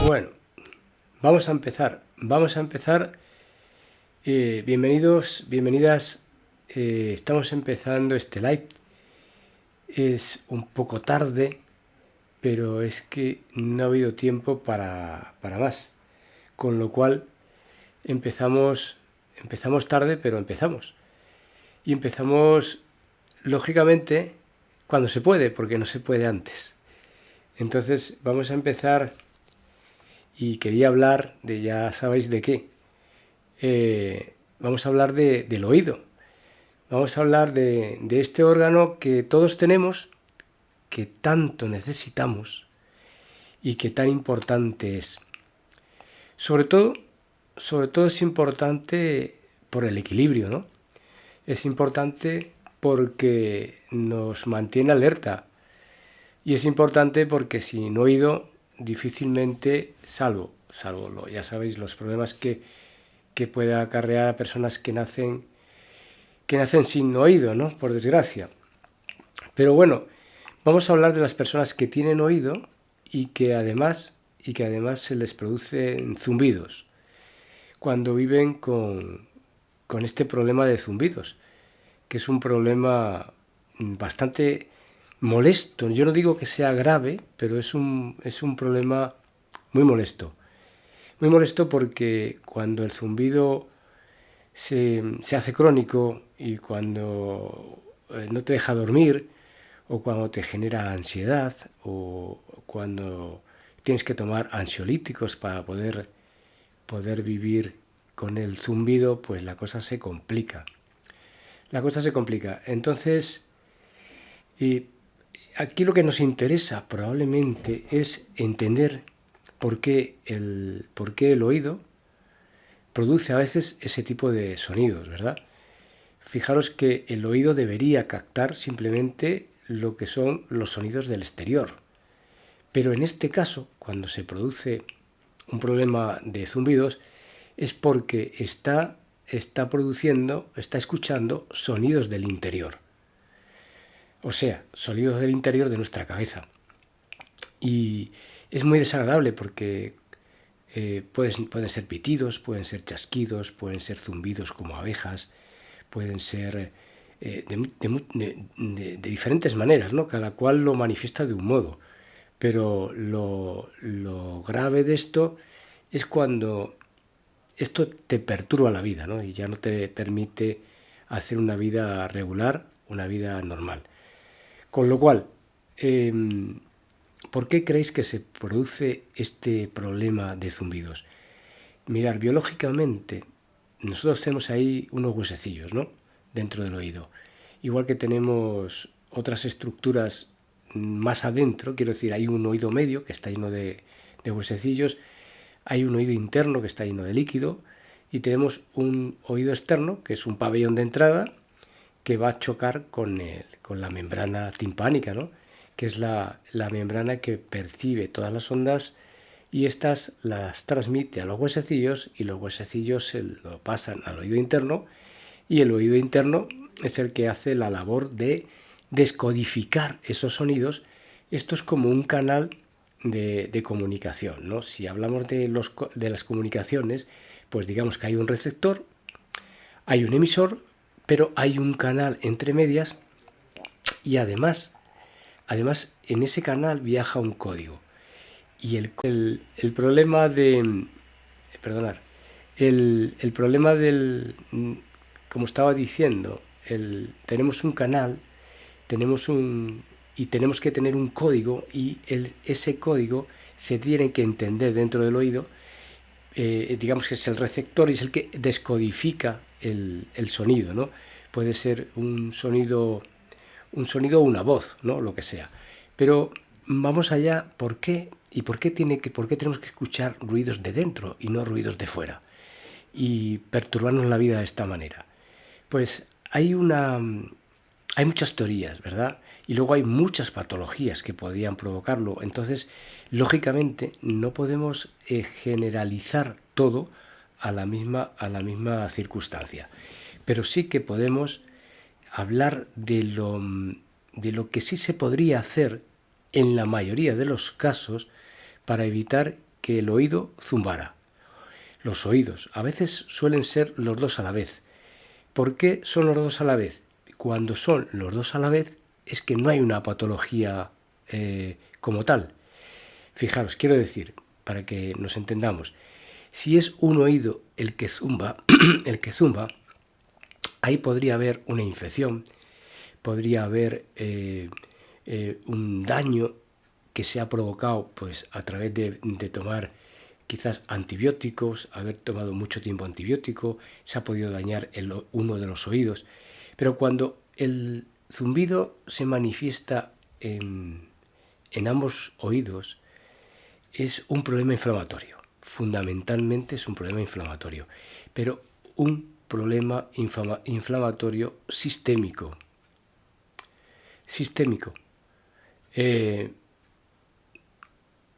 Bueno, vamos a empezar. Bienvenidos, bienvenidas. Estamos empezando este live. Es un poco tarde, pero es que no ha habido tiempo para más. Con lo cual empezamos tarde, pero empezamos. Y empezamos, lógicamente, cuando se puede, porque no se puede antes. Entonces vamos a empezar y quería hablar de, ya sabéis de qué. Vamos a hablar del oído. Vamos a hablar de este órgano que todos tenemos, que tanto necesitamos y que tan importante es. Sobre todo es importante por el equilibrio, ¿no? Es importante porque nos mantiene alerta y es importante porque sin oído difícilmente, ya sabéis, los problemas que puede acarrear a personas que nacen sin oído, ¿no? Por desgracia. Pero bueno, vamos a hablar de las personas que tienen oído y que además se les producen zumbidos cuando viven con este problema de zumbidos, que es un problema bastante molesto. Yo no digo que sea grave, pero es un problema muy molesto. Muy molesto porque cuando el zumbido se hace crónico y cuando no te deja dormir, o cuando te genera ansiedad, o cuando tienes que tomar ansiolíticos para poder vivir con el zumbido, pues la cosa se complica. Entonces, aquí lo que nos interesa probablemente es entender por qué el oído produce a veces ese tipo de sonidos, ¿verdad? Fijaros que el oído debería captar simplemente lo que son los sonidos del exterior. Pero en este caso, cuando se produce un problema de zumbidos, es porque está escuchando sonidos del interior. O sea, sonidos del interior de nuestra cabeza. Y es muy desagradable porque pueden ser pitidos, pueden ser chasquidos, pueden ser zumbidos como abejas, pueden ser de diferentes maneras, ¿no? Cada cual lo manifiesta de un modo. Pero lo grave de esto es cuando esto te perturba la vida, ¿no? Y ya no te permite hacer una vida regular, una vida normal. Con lo cual, ¿por qué creéis que se produce este problema de zumbidos? Mirad, biológicamente, nosotros tenemos ahí unos huesecillos, ¿no? Dentro del oído. Igual que tenemos otras estructuras más adentro, quiero decir, hay un oído medio que está lleno de huesecillos, hay un oído interno que está lleno de líquido y tenemos un oído externo, que es un pabellón de entrada, que va a chocar con la membrana timpánica, ¿no? Que es la membrana que percibe todas las ondas y estas las transmite a los huesecillos y los huesecillos se lo pasan al oído interno y el oído interno es el que hace la labor de descodificar esos sonidos. Esto es como un canal de comunicación, ¿no? Si hablamos de las comunicaciones, pues digamos que hay un receptor, hay un emisor, pero hay un canal entre medias y además en ese canal viaja un código. Y el problema de... Perdonar. El problema del... Como estaba diciendo, tenemos un canal, y tenemos que tener un código y ese código se tiene que entender dentro del oído. Digamos que es el receptor y es el que descodifica el sonido, ¿no? Puede ser un sonido o una voz, ¿no? Lo que sea. Pero vamos allá, ¿por qué? ¿Y por qué tenemos que escuchar ruidos de dentro y no ruidos de fuera? Y perturbarnos la vida de esta manera. Pues hay muchas teorías, ¿verdad? Y luego hay muchas patologías que podrían provocarlo. Entonces, lógicamente, no podemos generalizar todo a la misma circunstancia. Pero sí que podemos hablar de lo que sí se podría hacer en la mayoría de los casos para evitar que el oído zumbara. Los oídos a veces suelen ser los dos a la vez. ¿Por qué son los dos a la vez? Cuando son los dos a la vez es que no hay una patología como tal. Fijaros, quiero decir, para que nos entendamos, si es un oído el que zumba, ahí podría haber una infección, podría haber un daño que se ha provocado pues a través de tomar quizás antibióticos, haber tomado mucho tiempo antibiótico, se ha podido dañar uno de los oídos. Pero cuando el zumbido se manifiesta en ambos oídos, es un problema inflamatorio. Fundamentalmente es un problema inflamatorio, pero un problema inflamatorio sistémico.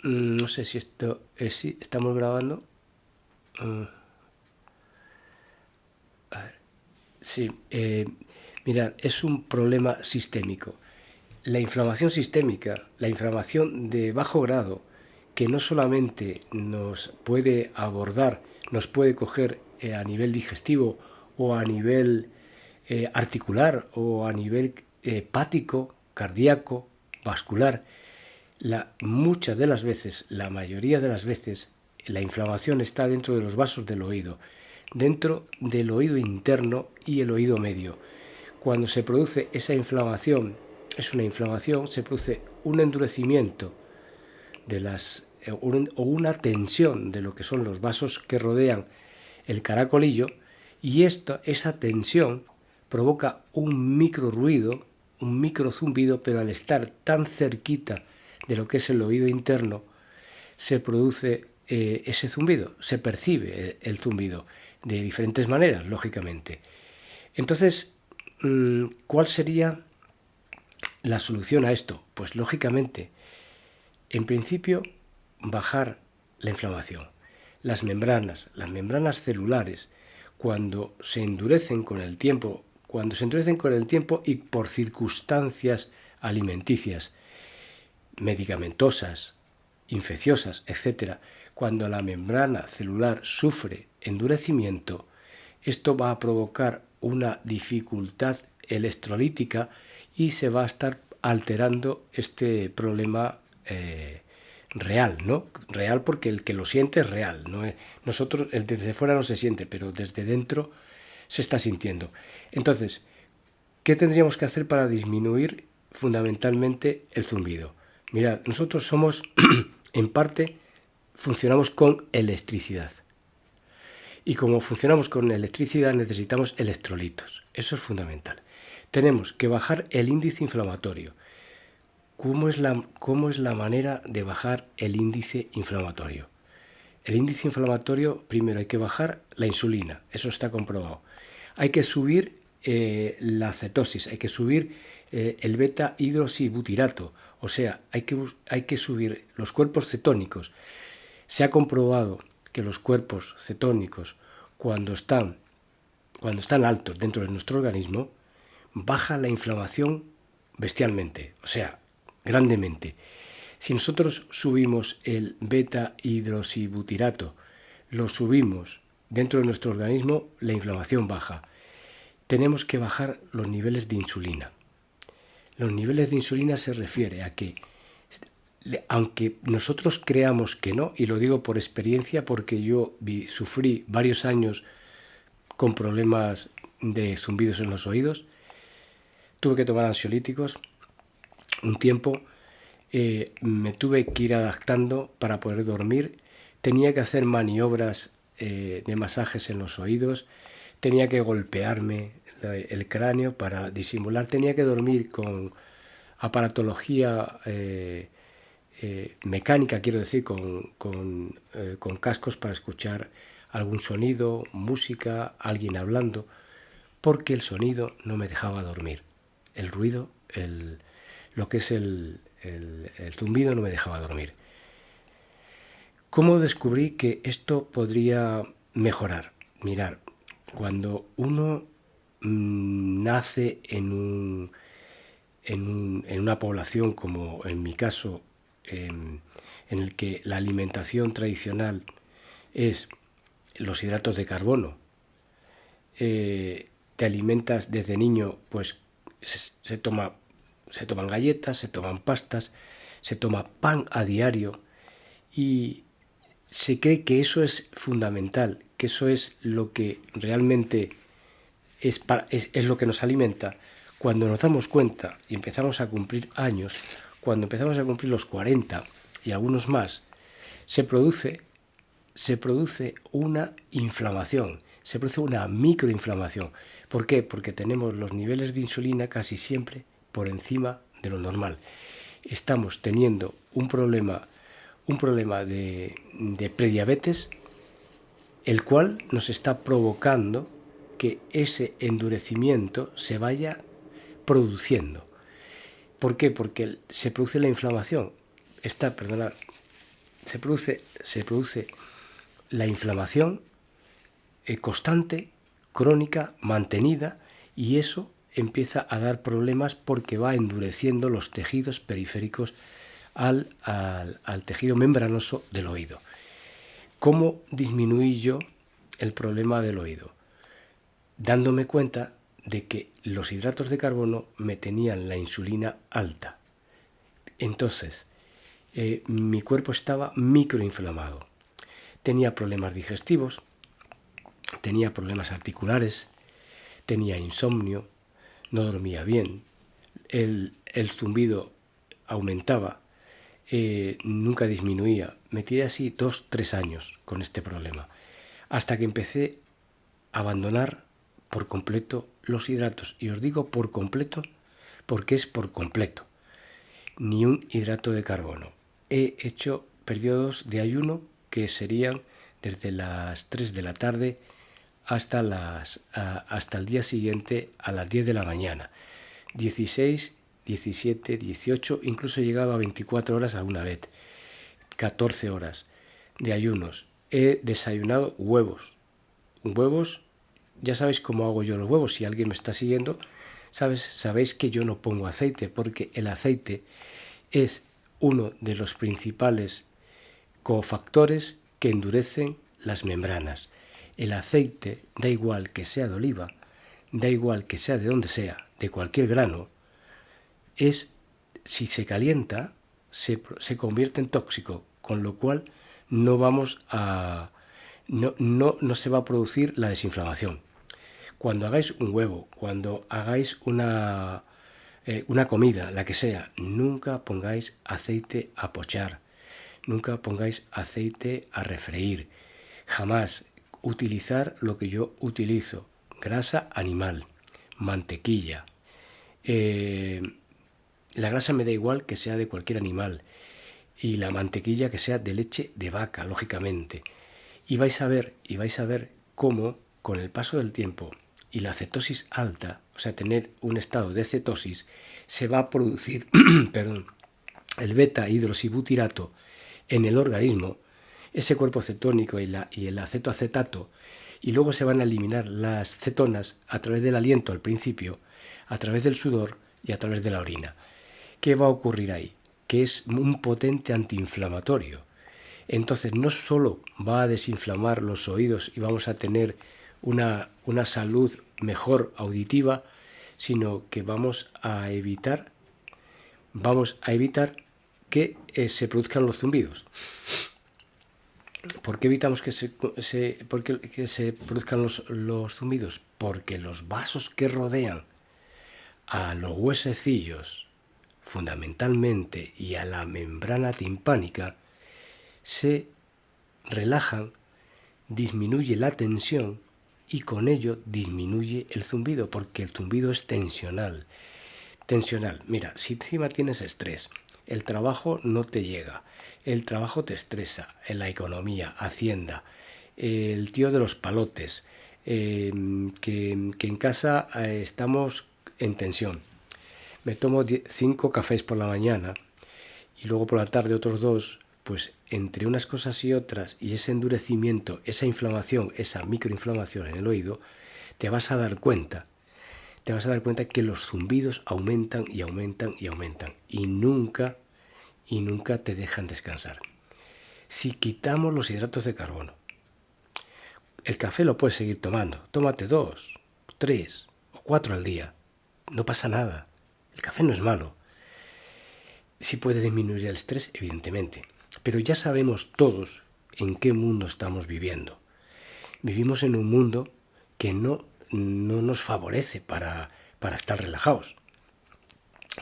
No sé si esto sí, estamos grabando. Sí, mirad, es un problema sistémico. La inflamación sistémica, la inflamación de bajo grado, que no solamente nos puede abordar, nos puede coger a nivel digestivo o a nivel articular o a nivel hepático, cardíaco, vascular. Muchas de las veces, la mayoría de las veces, la inflamación está dentro de los vasos del oído, dentro del oído interno y el oído medio. Cuando se produce esa inflamación, es una inflamación, se produce un endurecimiento o una tensión de lo que son los vasos que rodean el caracolillo, y esa tensión provoca un micro ruido, un micro zumbido, pero al estar tan cerquita de lo que es el oído interno, se produce ese zumbido, se percibe el zumbido de diferentes maneras, lógicamente. Entonces, ¿cuál sería la solución a esto? Pues lógicamente, en principio, bajar la inflamación. Las membranas celulares, cuando se endurecen con el tiempo y por circunstancias alimenticias, medicamentosas, infecciosas, etc., cuando la membrana celular sufre endurecimiento, esto va a provocar una dificultad electrolítica y se va a estar alterando este problema real, ¿no? Real porque el que lo siente es real, ¿no? Nosotros, el desde fuera no se siente, pero desde dentro se está sintiendo. Entonces, ¿qué tendríamos que hacer para disminuir fundamentalmente el zumbido? Mirad, nosotros somos, en parte, funcionamos con electricidad. Y como funcionamos con electricidad, necesitamos electrolitos. Eso es fundamental. Tenemos que bajar el índice inflamatorio. ¿Cómo es la manera de bajar el índice inflamatorio? El índice inflamatorio, primero hay que bajar la insulina, eso está comprobado. Hay que subir la cetosis, hay que subir el beta-hidroxibutirato, o sea, hay que subir los cuerpos cetónicos. Se ha comprobado que los cuerpos cetónicos, cuando están altos dentro de nuestro organismo, baja la inflamación bestialmente, o sea, grandemente. Si nosotros subimos el beta-hidroxibutirato, lo subimos dentro de nuestro organismo, la inflamación baja. Tenemos que bajar los niveles de insulina. Los niveles de insulina se refiere a que, aunque nosotros creamos que no, y lo digo por experiencia porque yo sufrí varios años con problemas de zumbidos en los oídos, tuve que tomar ansiolíticos un tiempo, me tuve que ir adaptando para poder dormir, tenía que hacer maniobras de masajes en los oídos, tenía que golpearme el cráneo para disimular, tenía que dormir con aparatología mecánica, quiero decir, con cascos para escuchar algún sonido, música, alguien hablando, porque el sonido no me dejaba dormir. El ruido, lo que es el zumbido no me dejaba dormir. ¿Cómo descubrí que esto podría mejorar? Mirar, cuando uno nace en una población, como en mi caso en el que la alimentación tradicional es los hidratos de carbono, te alimentas desde niño, pues se toman galletas, se toman pastas, se toma pan a diario y se cree que eso es fundamental, que eso es lo que realmente es lo que nos alimenta. Cuando nos damos cuenta y empezamos a cumplir años, cuando empezamos a cumplir los 40 y algunos más, se produce una inflamación, se produce una microinflamación. ¿Por qué? Porque tenemos los niveles de insulina casi siempre por encima de lo normal. Estamos teniendo un problema de prediabetes, el cual nos está provocando que ese endurecimiento se vaya produciendo. ¿Por qué? Porque se produce la inflamación. Se produce la inflamación constante, crónica, mantenida, y eso empieza a dar problemas porque va endureciendo los tejidos periféricos al tejido membranoso del oído. ¿Cómo disminuí yo el problema del oído? Dándome cuenta de que los hidratos de carbono me tenían la insulina alta. Entonces, mi cuerpo estaba microinflamado. Tenía problemas digestivos, tenía problemas articulares, tenía insomnio, no dormía bien, el zumbido aumentaba, nunca disminuía. Me tiré así 2-3 años con este problema, hasta que empecé a abandonar por completo los hidratos. Y os digo por completo porque es por completo. Ni un hidrato de carbono. He hecho periodos de ayuno que serían desde las 3 de la tarde hasta el día siguiente a las 10 de la mañana. 16, 17, 18, incluso he llegado a 24 horas alguna vez. 14 horas de ayunos. He desayunado huevos. Huevos, ya sabéis cómo hago yo los huevos. Si alguien me está siguiendo, sabéis que yo no pongo aceite, porque el aceite es uno de los principales cofactores que endurecen las membranas. El aceite, da igual que sea de oliva, da igual que sea de donde sea, de cualquier grano, si se calienta, se convierte en tóxico, con lo cual no se va a producir la desinflamación. Cuando hagáis un huevo, cuando hagáis una comida, la que sea, nunca pongáis aceite a pochar, nunca pongáis aceite a refreír, jamás utilizar lo que yo utilizo, grasa animal, mantequilla. La grasa me da igual que sea de cualquier animal, y la mantequilla que sea de leche de vaca, lógicamente. Y vais a ver cómo con el paso del tiempo y la cetosis alta, o sea, tener un estado de cetosis, se va a producir el beta-hidroxibutirato en el organismo, ese cuerpo cetónico y el acetoacetato, y luego se van a eliminar las cetonas a través del aliento al principio, a través del sudor y a través de la orina. ¿Qué va a ocurrir ahí? Que es un potente antiinflamatorio. Entonces no solo va a desinflamar los oídos y vamos a tener una salud mejor auditiva, sino que vamos a evitar que se produzcan los zumbidos. ¿Por qué evitamos que se produzcan los zumbidos? Porque los vasos que rodean a los huesecillos, fundamentalmente, y a la membrana timpánica, se relajan, disminuye la tensión y con ello disminuye el zumbido, porque el zumbido es tensional. Mira, si encima tienes estrés, el trabajo no te llega, el trabajo te estresa, en la economía, Hacienda, el tío de los palotes, que en casa estamos en tensión. Me tomo 5 cafés por la mañana y luego por la tarde otros 2, pues entre unas cosas y otras, y ese endurecimiento, esa inflamación, esa microinflamación en el oído, te vas a dar cuenta que los zumbidos aumentan y aumentan y aumentan, y nunca y nunca te dejan descansar. Si quitamos los hidratos de carbono, el café lo puedes seguir tomando. Tómate 2, 3 o 4 al día. No pasa nada. El café no es malo. Sí puede disminuir el estrés, evidentemente. Pero ya sabemos todos en qué mundo estamos viviendo. Vivimos en un mundo que no nos favorece para estar relajados.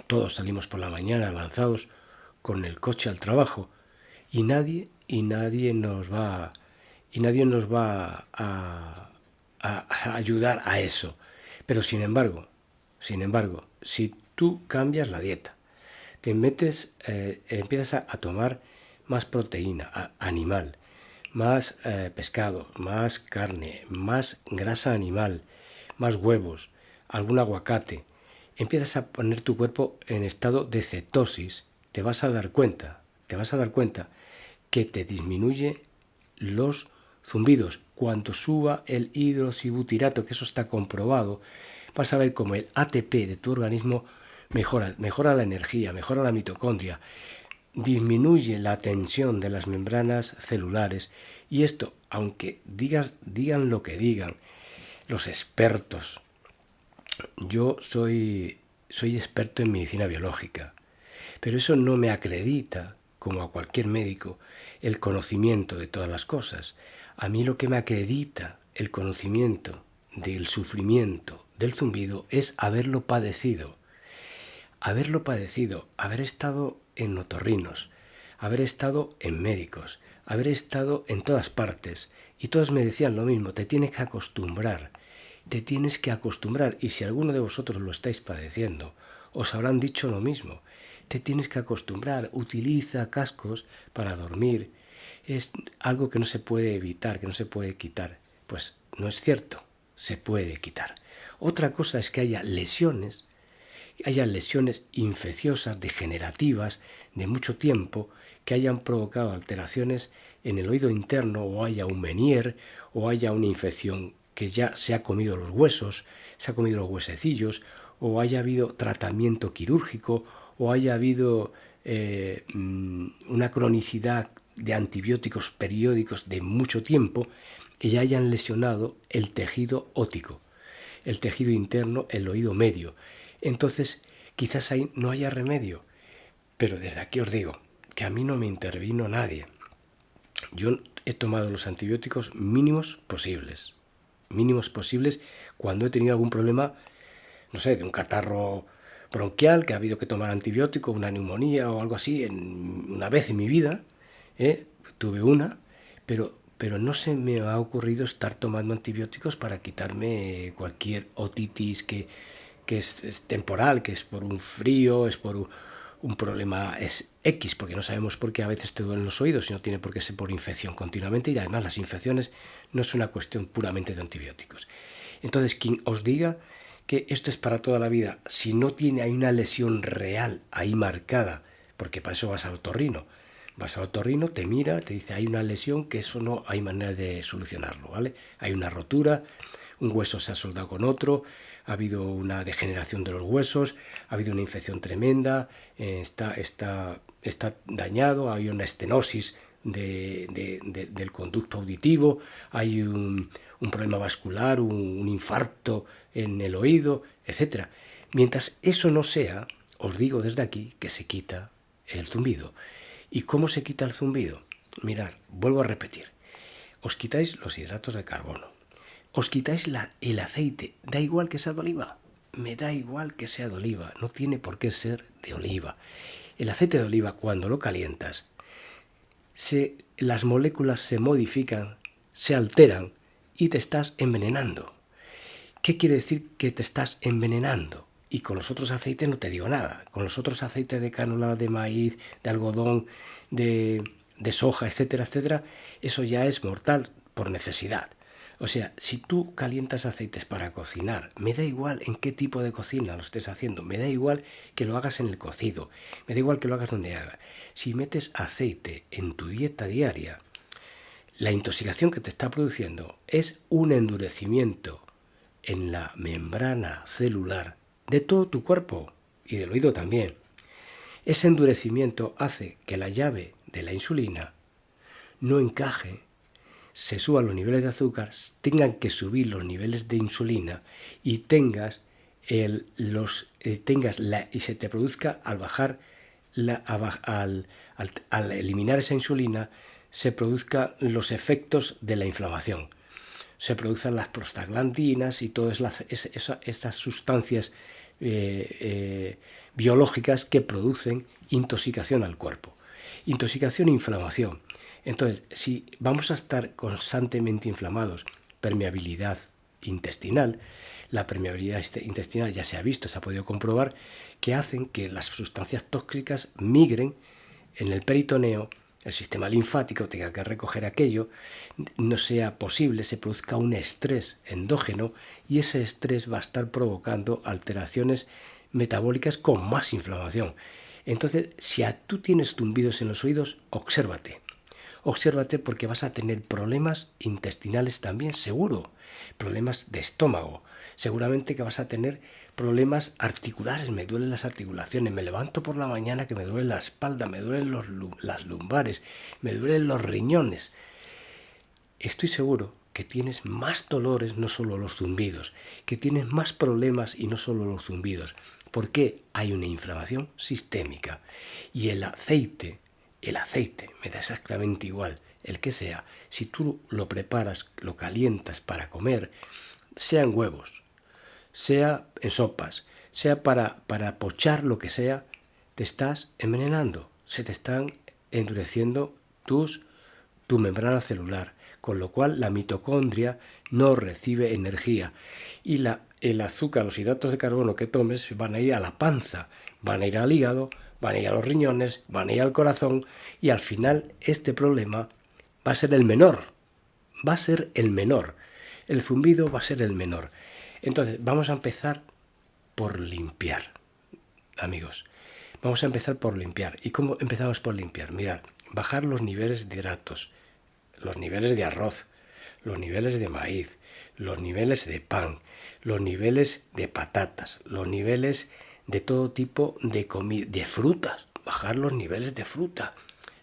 Todos salimos por la mañana lanzados con el coche al trabajo y nadie nos va a ayudar a eso. Pero sin embargo, si tú cambias la dieta, te metes, empiezas a tomar más proteína animal, más pescado, más carne, más grasa animal, más huevos, algún aguacate, empiezas a poner tu cuerpo en estado de cetosis, te vas a dar cuenta que te disminuye los zumbidos. Cuando suba el hidroxibutirato, que eso está comprobado, vas a ver cómo el ATP de tu organismo mejora la energía, mejora la mitocondria, disminuye la tensión de las membranas celulares. Y esto, aunque digan lo que digan los expertos, yo soy experto en medicina biológica, pero eso no me acredita, como a cualquier médico, el conocimiento de todas las cosas. A mí lo que me acredita el conocimiento del sufrimiento del zumbido es haberlo padecido, haber estado en otorrinos, haber estado en médicos, haber estado en todas partes, y todos me decían lo mismo: te tienes que acostumbrar, y si alguno de vosotros lo estáis padeciendo, os habrán dicho lo mismo: te tienes que acostumbrar, utiliza cascos para dormir, es algo que no se puede evitar, que no se puede quitar. Pues no es cierto, se puede quitar. Otra cosa es que haya lesiones infecciosas, degenerativas, de mucho tiempo, que hayan provocado alteraciones en el oído interno, o haya un Meniere, o haya una infección que ya se ha comido los huesos, se ha comido los huesecillos, o haya habido tratamiento quirúrgico, o haya habido una cronicidad de antibióticos periódicos de mucho tiempo, que ya hayan lesionado el tejido óptico, el tejido interno, el oído medio. Entonces, quizás ahí no haya remedio. Pero desde aquí os digo que a mí no me intervino nadie. Yo he tomado los antibióticos mínimos posibles cuando he tenido algún problema, no sé, de un catarro bronquial, que ha habido que tomar antibiótico, una neumonía o algo así, una vez en mi vida, tuve una, pero no se me ha ocurrido estar tomando antibióticos para quitarme cualquier otitis que es temporal, que es por un frío, es por un problema, es X, porque no sabemos por qué a veces te duelen los oídos, y no tiene por qué ser por infección continuamente, y además las infecciones no es una cuestión puramente de antibióticos. Entonces, quien os diga que esto es para toda la vida, si no tiene ahí una lesión real ahí marcada, porque para eso vas al otorrino, te mira, te dice: hay una lesión, que eso no hay manera de solucionarlo, ¿vale? Hay una rotura, un hueso se ha soldado con otro, ha habido una degeneración de los huesos, ha habido una infección tremenda, está dañado, hay una estenosis del conducto auditivo, hay un problema vascular, un infarto en el oído, etc. Mientras eso no sea, os digo desde aquí que se quita el zumbido. ¿Y cómo se quita el zumbido? Mirad, vuelvo a repetir: os quitáis los hidratos de carbono, os quitáis el aceite, da igual que sea de oliva, me da igual que sea de oliva, no tiene por qué ser de oliva. El aceite de oliva, cuando lo calientas, las moléculas se modifican, se alteran y te estás envenenando. ¿Qué quiere decir que te estás envenenando? Y con los otros aceites no te digo nada. Con los otros aceites de canola, de maíz, de algodón, de soja, etcétera, etcétera, eso ya es mortal por necesidad. O sea, si tú calientas aceites para cocinar, me da igual en qué tipo de cocina lo estés haciendo, me da igual que lo hagas en el cocido, me da igual que lo hagas donde haga. Si metes aceite en tu dieta diaria, la intoxicación que te está produciendo es un endurecimiento en la membrana celular de todo tu cuerpo y del oído también. Ese endurecimiento hace que la llave de la insulina no encaje, se suban los niveles de azúcar, tengan que subir los niveles de insulina y y se te produzca al bajar al eliminar esa insulina, se produzcan los efectos de la inflamación. Se producen las prostaglandinas y todas estas sustancias biológicas que producen intoxicación al cuerpo. Intoxicación e inflamación. Entonces, si vamos a estar constantemente inflamados, permeabilidad intestinal, la permeabilidad intestinal ya se ha visto, se ha podido comprobar, que hacen que las sustancias tóxicas migren en el peritoneo, el sistema linfático tenga que recoger aquello, no sea posible, se produzca un estrés endógeno y ese estrés va a estar provocando alteraciones metabólicas con más inflamación. Entonces, si tú tienes zumbidos en los oídos, obsérvate. Obsérvate porque vas a tener problemas intestinales también, seguro. Problemas de estómago. Seguramente que vas a tener problemas articulares. Me duelen las articulaciones. Me levanto por la mañana que me duele la espalda, me duelen las lumbares, me duelen los riñones. Estoy seguro que tienes más dolores, no solo los zumbidos, que tienes más problemas y no solo los zumbidos. ¿Por qué? Hay una inflamación sistémica. Y el aceite, me da exactamente igual, el que sea, si tú lo preparas, lo calientas para comer, sea en huevos, sea en sopas, sea para pochar lo que sea, te estás envenenando, se te están endureciendo tu membrana celular, con lo cual la mitocondria no recibe energía y el azúcar, los hidratos de carbono que tomes van a ir a la panza, van a ir al hígado, van a ir a los riñones, van a ir al corazón y al final este problema va a ser el menor, el zumbido va a ser el menor. Entonces vamos a empezar por limpiar, amigos, vamos a empezar por limpiar. ¿Y cómo empezamos por limpiar? Mirad, bajar los niveles de hidratos, los niveles de arroz, los niveles de maíz, los niveles de pan, los niveles de patatas, los niveles de todo tipo de comida, de frutas, bajar los niveles de fruta,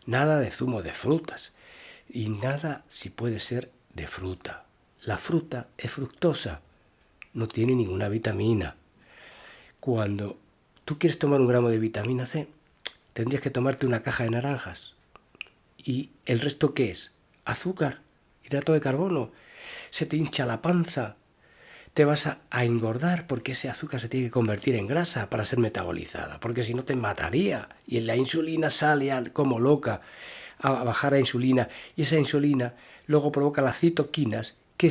nada de zumo de frutas y nada, si puede ser, de fruta. La fruta es fructosa, no tiene ninguna vitamina. Cuando tú quieres tomar un gramo de vitamina C, tendrías que tomarte una caja de naranjas. ¿Y el resto qué es? Azúcar, hidrato de carbono. Se te hincha la panza, te vas a engordar porque ese azúcar se tiene que convertir en grasa para ser metabolizada, porque si no te mataría. Y la insulina sale como loca a bajar la insulina y esa insulina luego provoca las citoquinas que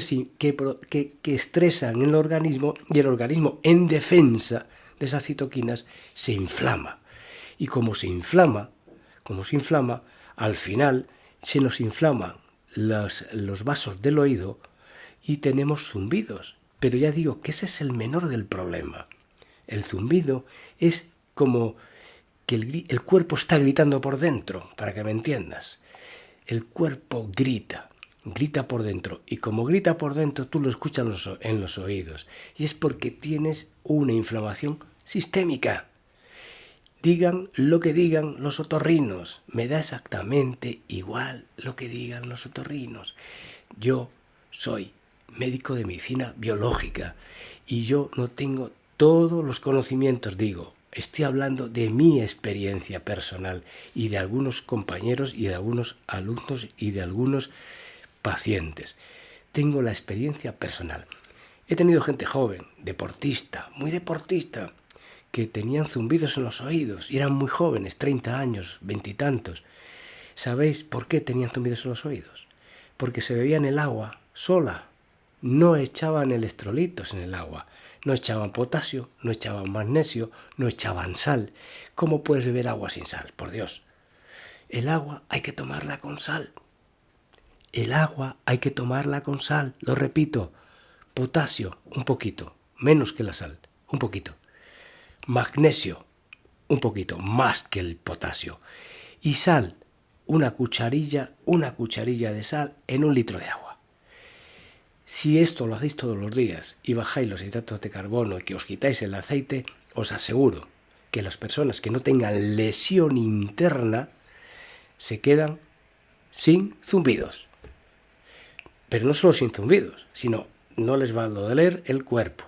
estresan en el organismo y el organismo en defensa de esas citoquinas se inflama. Y como se inflama, al final se nos inflaman los vasos del oído y tenemos zumbidos. Pero ya digo que ese es el menor del problema. El zumbido es como que el cuerpo está gritando por dentro, para que me entiendas. El cuerpo grita por dentro. Y como grita por dentro, tú lo escuchas en los oídos. Y es porque tienes una inflamación sistémica. Digan lo que digan los otorrinos. Me da exactamente igual lo que digan los otorrinos. Yo soy médico de medicina biológica y yo no tengo todos los conocimientos, estoy hablando de mi experiencia personal y de algunos compañeros y de algunos alumnos y de algunos pacientes. Tengo la experiencia personal. He tenido gente joven, deportista, muy deportista, que tenían zumbidos en los oídos y eran muy jóvenes, 30 años, 20 y tantos. ¿Sabéis por qué tenían zumbidos en los oídos? Porque se bebían el agua sola. No echaban electrolitos en el agua, no echaban potasio, no echaban magnesio, no echaban sal. ¿Cómo puedes beber agua sin sal? Por Dios. El agua hay que tomarla con sal. El agua hay que tomarla con sal, lo repito. Potasio, un poquito, menos que la sal, un poquito. Magnesio, un poquito, más que el potasio. Y sal, una cucharilla de sal en 1 litro de agua. Si esto lo hacéis todos los días y bajáis los hidratos de carbono y que os quitáis el aceite, os aseguro que las personas que no tengan lesión interna se quedan sin zumbidos. Pero no solo sin zumbidos, sino no les va a doler el cuerpo,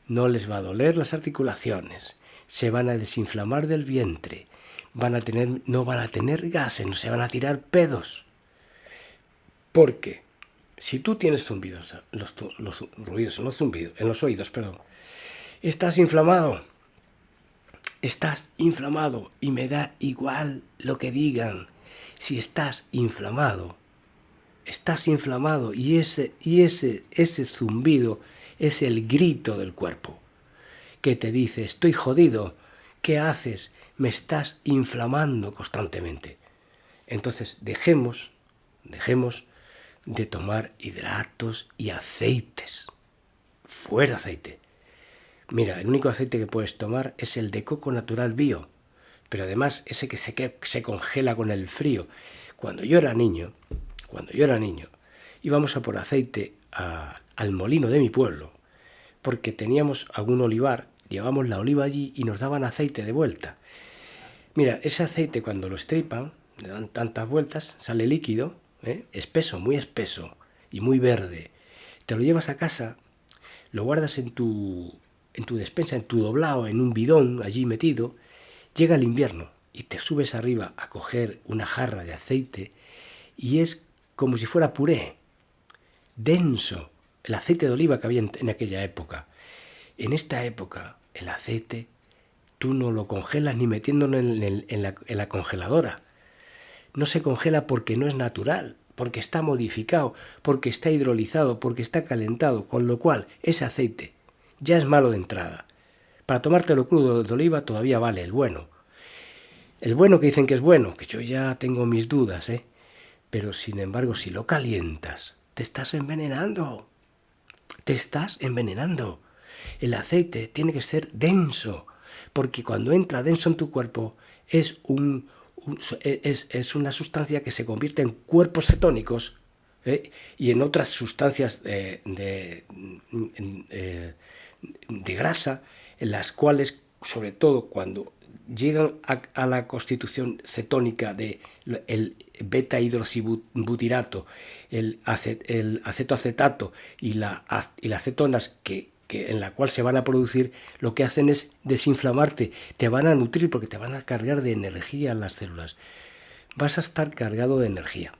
no les va a doler las articulaciones, se van a desinflamar del vientre, no van a tener gases, no se van a tirar pedos. Porque si tú tienes zumbidos, los ruidos en los oídos, estás inflamado y me da igual lo que digan. Si estás inflamado y ese zumbido es el grito del cuerpo que te dice: estoy jodido, ¿qué haces? Me estás inflamando constantemente. Entonces dejemos de tomar hidratos y aceites. Fuera aceite. Mira, el único aceite que puedes tomar es el de coco natural bio, pero además ese que se congela con el frío. Cuando yo era niño, íbamos a por aceite al molino de mi pueblo, porque teníamos algún olivar, llevábamos la oliva allí y nos daban aceite de vuelta. Mira, ese aceite cuando lo estripan, le dan tantas vueltas, sale líquido, espeso, muy espeso y muy verde. Te lo llevas a casa, lo guardas en tu despensa, en tu doblao, en un bidón allí metido. Llega el invierno y te subes arriba a coger una jarra de aceite y es como si fuera puré, denso, el aceite de oliva que había en aquella época. En esta época, el aceite tú no lo congelas ni metiéndolo en la congeladora. No se congela porque no es natural, porque está modificado, porque está hidrolizado, porque está calentado, con lo cual ese aceite ya es malo de entrada. Para tomártelo crudo de oliva todavía vale el bueno. El bueno que dicen que es bueno, que yo ya tengo mis dudas, pero sin embargo si lo calientas, te estás envenenando. El aceite tiene que ser denso, porque cuando entra denso en tu cuerpo es una sustancia que se convierte en cuerpos cetónicos y en otras sustancias de grasa, en las cuales, sobre todo cuando llegan a la constitución cetónica del beta-hidroxibutirato, el acetoacetato y las acetonas en la cual se van a producir, lo que hacen es desinflamarte, te van a nutrir porque te van a cargar de energía las células. Vas a estar cargado de energía,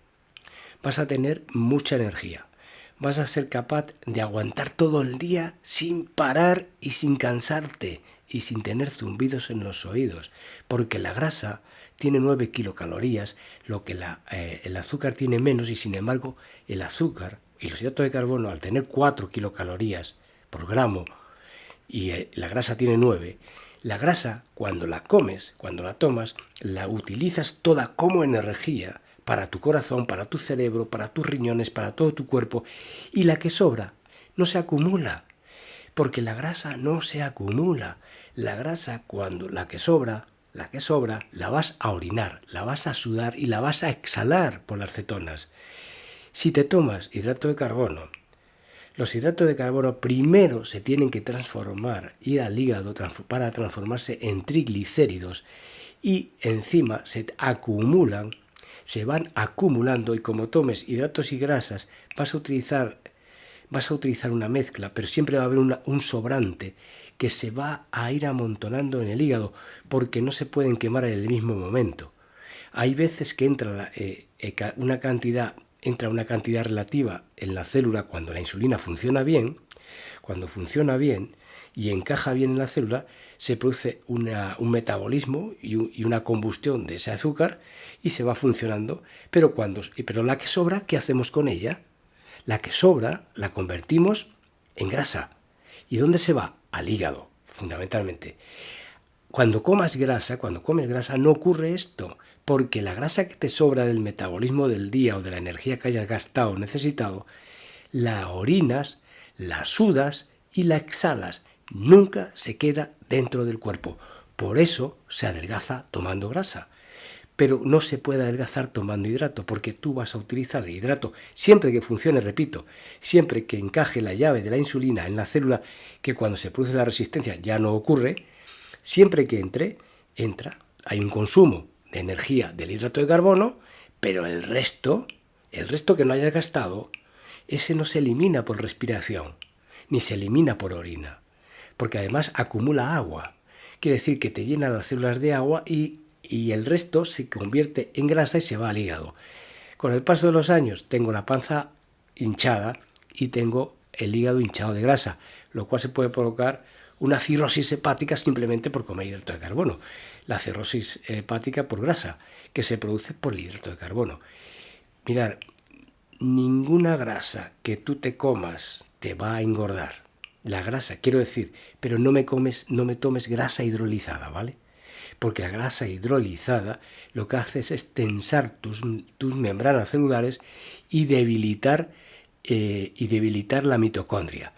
vas a tener mucha energía, vas a ser capaz de aguantar todo el día sin parar y sin cansarte y sin tener zumbidos en los oídos, porque la grasa tiene 9 kilocalorías, lo que el azúcar tiene menos, y sin embargo el azúcar y los hidratos de carbono, al tener 4 kilocalorías por gramo y la grasa tiene 9, la grasa cuando la comes, cuando la tomas, la utilizas toda como energía para tu corazón, para tu cerebro, para tus riñones, para todo tu cuerpo, y la que sobra no se acumula, porque la grasa no se acumula. La grasa, cuando la que sobra, la vas a orinar, la vas a sudar y la vas a exhalar por las cetonas. Si te tomas hidrato de carbono, los hidratos de carbono primero se tienen que ir al hígado para transformarse en triglicéridos y encima se acumulan, se van acumulando, y como tomes hidratos y grasas vas a utilizar una mezcla, pero siempre va a haber un sobrante que se va a ir amontonando en el hígado porque no se pueden quemar en el mismo momento. Hay veces que entra una cantidad relativa en la célula cuando la insulina funciona bien. Cuando funciona bien y encaja bien en la célula, se produce un metabolismo y una combustión de ese azúcar y se va funcionando. Pero la que sobra, ¿qué hacemos con ella? La que sobra la convertimos en grasa. ¿Y dónde se va? Al hígado, fundamentalmente. Cuando comes grasa no ocurre esto, porque la grasa que te sobra del metabolismo del día o de la energía que hayas gastado o necesitado, la orinas, la sudas y la exhalas. Nunca se queda dentro del cuerpo. Por eso se adelgaza tomando grasa. Pero no se puede adelgazar tomando hidrato, porque tú vas a utilizar el hidrato siempre que funcione, repito, siempre que encaje la llave de la insulina en la célula, que cuando se produce la resistencia ya no ocurre. Siempre que entra, hay un consumo de energía del hidrato de carbono, pero el resto que no hayas gastado, ese no se elimina por respiración, ni se elimina por orina, porque además acumula agua. Quiere decir que te llena las células de agua y el resto se convierte en grasa y se va al hígado. Con el paso de los años tengo la panza hinchada y tengo el hígado hinchado de grasa, lo cual se puede provocar una cirrosis hepática simplemente por comer hidrato de carbono. La cirrosis hepática por grasa, que se produce por el hidrato de carbono. Mirad, ninguna grasa que tú te comas te va a engordar. La grasa, quiero decir, pero no me tomes grasa hidrolizada, ¿vale? Porque la grasa hidrolizada lo que hace es tensar tus membranas celulares y debilitar la mitocondria.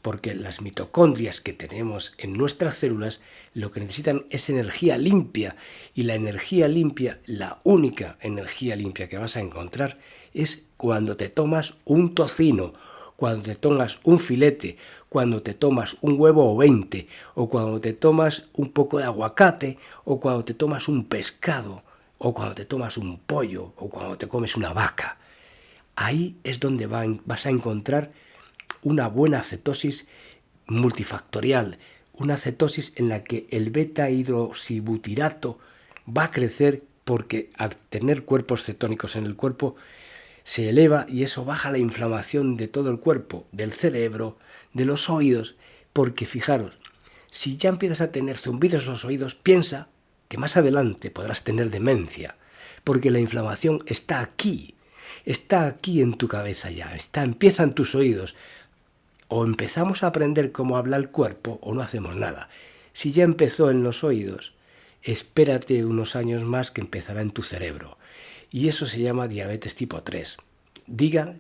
Porque las mitocondrias que tenemos en nuestras células lo que necesitan es energía limpia. Y la energía limpia, la única energía limpia que vas a encontrar es cuando te tomas un tocino, cuando te tomas un filete, cuando te tomas un huevo o 20, o cuando te tomas un poco de aguacate, o cuando te tomas un pescado, o cuando te tomas un pollo, o cuando te comes una vaca. Ahí es donde vas a encontrar una buena cetosis multifactorial, una cetosis en la que el beta-hidroxibutirato va a crecer porque al tener cuerpos cetónicos en el cuerpo se eleva y eso baja la inflamación de todo el cuerpo, del cerebro, de los oídos, porque fijaros, si ya empiezas a tener zumbidos en los oídos, piensa que más adelante podrás tener demencia, porque la inflamación está aquí en tu cabeza ya, empieza en tus oídos. O empezamos a aprender cómo habla el cuerpo o no hacemos nada. Si ya empezó en los oídos, espérate unos años más que empezará en tu cerebro. Y eso se llama diabetes tipo 3. Diga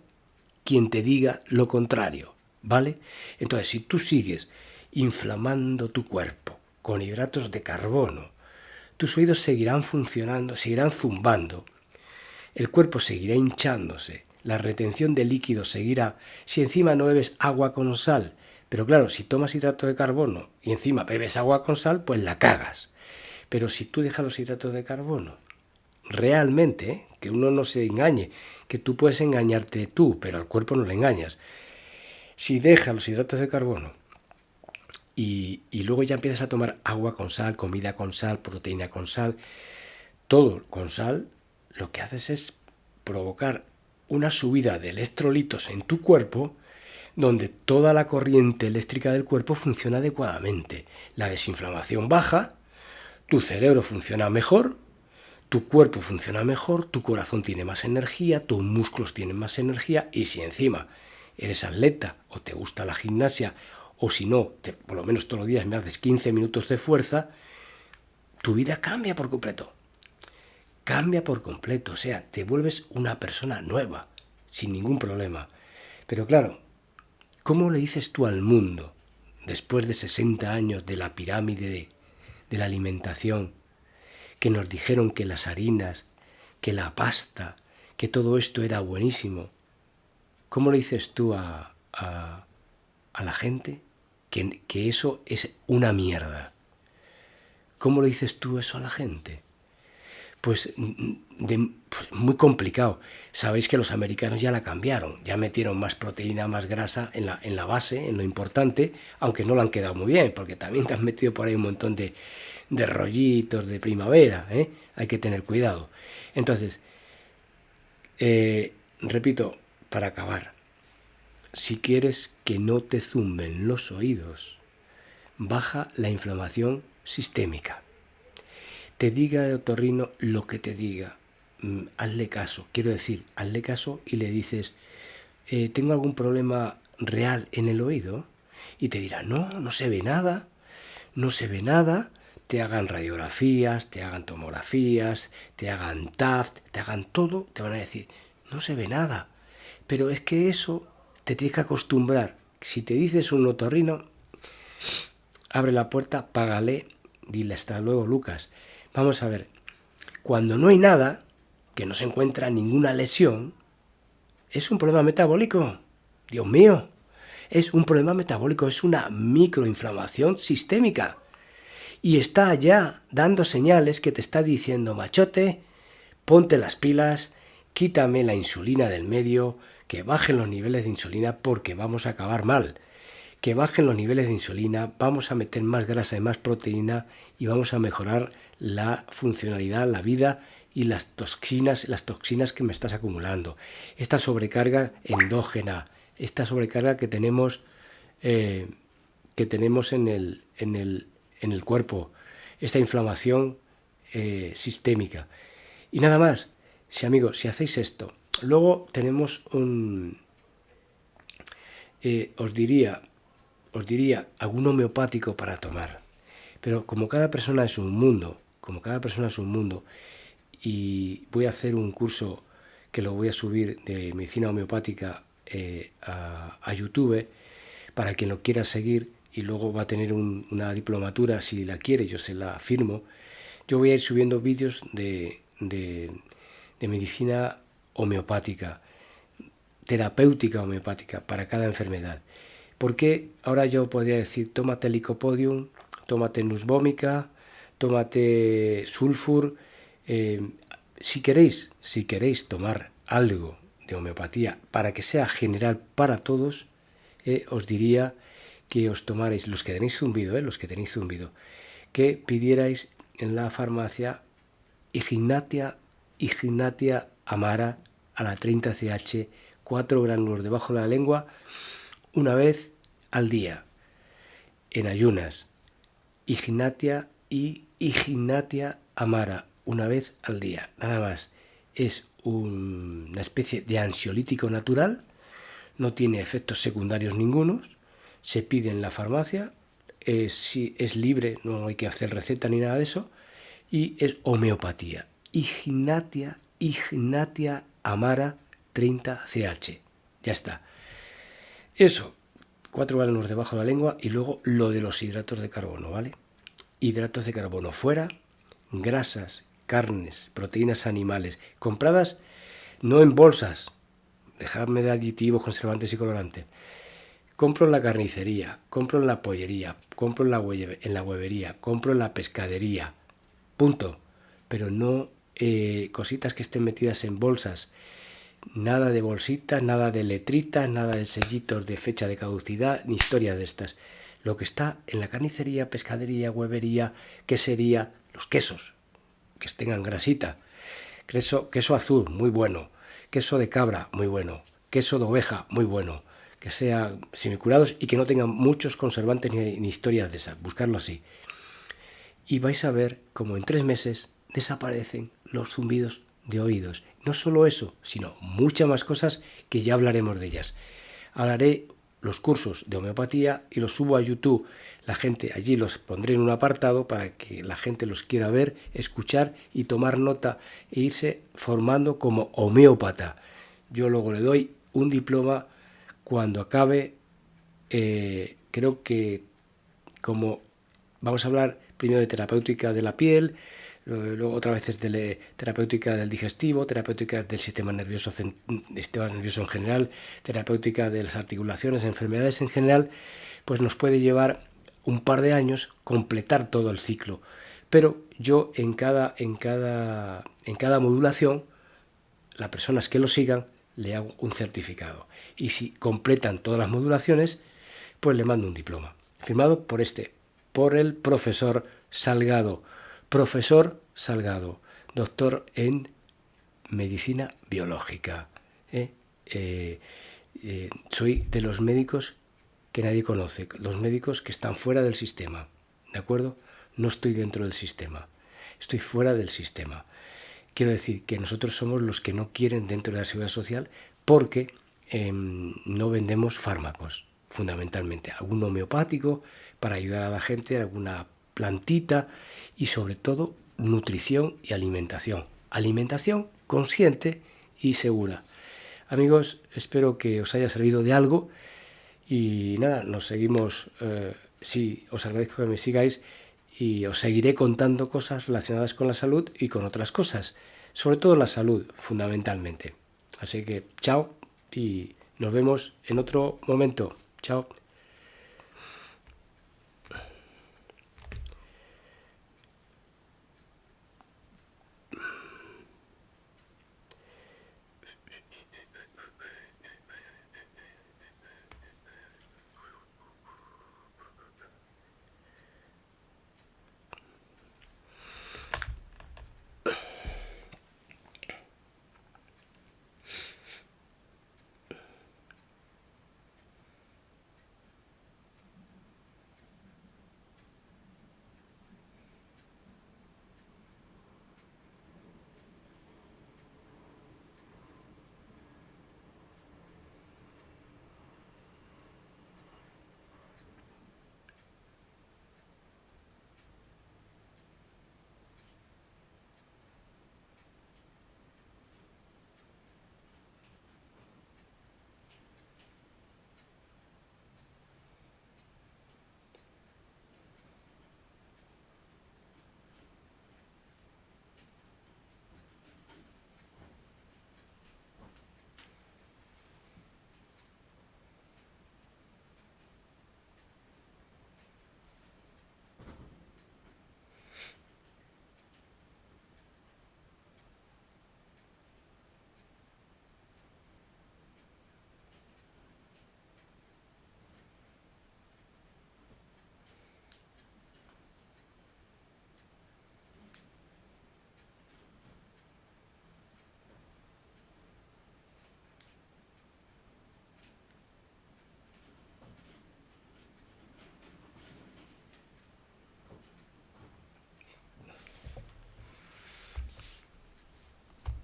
quien te diga lo contrario, ¿vale? Entonces, si tú sigues inflamando tu cuerpo con hidratos de carbono, tus oídos seguirán funcionando, seguirán zumbando, el cuerpo seguirá hinchándose, la retención de líquidos seguirá, si encima no bebes agua con sal. Pero claro, si tomas hidrato de carbono y encima bebes agua con sal, pues la cagas. Pero si tú dejas los hidratos de carbono, realmente, que uno no se engañe, que tú puedes engañarte tú, pero al cuerpo no le engañas. Si dejas los hidratos de carbono y luego ya empiezas a tomar agua con sal, comida con sal, proteína con sal, todo con sal, lo que haces es provocar una subida de electrolitos en tu cuerpo donde toda la corriente eléctrica del cuerpo funciona adecuadamente. La desinflamación baja, tu cerebro funciona mejor, tu cuerpo funciona mejor, tu corazón tiene más energía, tus músculos tienen más energía y si encima eres atleta o te gusta la gimnasia o si no, por lo menos todos los días me haces 15 minutos de fuerza, tu vida cambia por completo. Cambia por completo, o sea, te vuelves una persona nueva, sin ningún problema. Pero claro, ¿cómo le dices tú al mundo, después de 60 años de la pirámide de la alimentación, que nos dijeron que las harinas, que la pasta, que todo esto era buenísimo? ¿Cómo le dices tú a la gente que eso es una mierda? ¿Cómo le dices tú eso a la gente? Pues muy complicado. Sabéis que los americanos ya la cambiaron, ya metieron más proteína, más grasa en la base, en lo importante, aunque no lo han quedado muy bien, porque también te has metido por ahí un montón de rollitos de primavera, ¿eh? Hay que tener cuidado. Entonces, repito, para acabar, si quieres que no te zumben los oídos, baja la inflamación sistémica. Te diga el otorrino lo que te diga, hazle caso. Quiero decir, hazle caso y le dices, ¿tengo algún problema real en el oído? Y te dirá, no se ve nada, no se ve nada. Te hagan radiografías, te hagan tomografías, te hagan TAFT, te hagan todo, te van a decir, no se ve nada. Pero es que eso te tienes que acostumbrar. Si te dices un otorrino, abre la puerta, págale, dile hasta luego, Lucas. Vamos a ver, cuando no hay nada, que no se encuentra ninguna lesión, es un problema metabólico. Dios mío, es un problema metabólico, es una microinflamación sistémica. y está ya dando señales que te está diciendo, machote, ponte las pilas, quítame la insulina del medio, que bajen los niveles de insulina porque vamos a acabar mal. Que bajen los niveles de insulina, vamos a meter más grasa y más proteína y vamos a mejorar la funcionalidad, la vida y las toxinas que me estás acumulando. Esta sobrecarga endógena, esta sobrecarga que tenemos en el cuerpo, esta inflamación sistémica. Y nada más, amigos, si hacéis esto, luego tenemos os diría algún homeopático para tomar. Pero como cada persona es un mundo, y voy a hacer un curso que lo voy a subir de medicina homeopática a YouTube, para quien lo quiera seguir, y luego va a tener una diplomatura si la quiere, yo se la firmo. Yo voy a ir subiendo vídeos de medicina homeopática, terapéutica homeopática para cada enfermedad. Porque ahora yo podría decir, tómate Lycopodium, tómate Nus vomica, tómate Sulfur. Si queréis tomar algo de homeopatía para que sea general para todos, os diría que os tomarais, los que tenéis zumbido, que pidierais en la farmacia Ignatia amara a la 30CH, 4 gránulos debajo de la lengua, una vez al día, en ayunas. Ignatia amara, una vez al día, nada más. Es una especie de ansiolítico natural, no tiene efectos secundarios ningunos, se pide en la farmacia, es libre, no hay que hacer receta ni nada de eso, y es homeopatía. Ignatia amara 30CH. Ya está. Eso, 4 gránulos debajo de la lengua, y luego lo de los hidratos de carbono, ¿vale? Hidratos de carbono fuera, grasas, carnes, proteínas animales, compradas no en bolsas, dejadme de aditivos, conservantes y colorantes. Compro en la carnicería, compro en la pollería, compro en la huevería, compro en la pescadería, punto. Pero no cositas que estén metidas en bolsas. Nada de bolsitas, nada de letritas, nada de sellitos de fecha de caducidad, ni historias de estas. Lo que está en la carnicería, pescadería, huevería, quesería, los quesos, que tengan grasita. Queso azul, muy bueno. Queso de cabra, muy bueno. Queso de oveja, muy bueno. Que sean semicurados y que no tengan muchos conservantes ni historias de esas. Buscarlo así. Y vais a ver como en 3 meses desaparecen los zumbidos de oídos. No solo eso, sino muchas más cosas que ya hablaremos de ellas. Hablaré los cursos de homeopatía y los subo a YouTube. La gente allí los pondré en un apartado para que la gente los quiera ver, escuchar y tomar nota e irse formando como homeópata. Yo luego le doy un diploma cuando acabe. Creo que como vamos a hablar primero de terapéutica de la piel, luego otra vez es de terapéutica del digestivo, terapéutica del sistema nervioso en general, terapéutica de las articulaciones, enfermedades en general, pues nos puede llevar un par de años completar todo el ciclo. Pero yo en cada modulación, las personas que lo sigan, le hago un certificado. Y si completan todas las modulaciones, pues le mando un diploma. Firmado por el profesor Salgado. Profesor Salgado, doctor en medicina biológica. Soy de los médicos que nadie conoce, los médicos que están fuera del sistema, ¿de acuerdo? No estoy dentro del sistema, estoy fuera del sistema. Quiero decir que nosotros somos los que no quieren dentro de la seguridad social porque no vendemos fármacos, fundamentalmente. Algún homeopático para ayudar a la gente, alguna plantita y sobre todo nutrición y alimentación. Alimentación consciente y segura. Amigos, espero que os haya servido de algo y nada, nos seguimos. Sí, os agradezco que me sigáis y os seguiré contando cosas relacionadas con la salud y con otras cosas, sobre todo la salud, fundamentalmente. Así que chao y nos vemos en otro momento. Chao.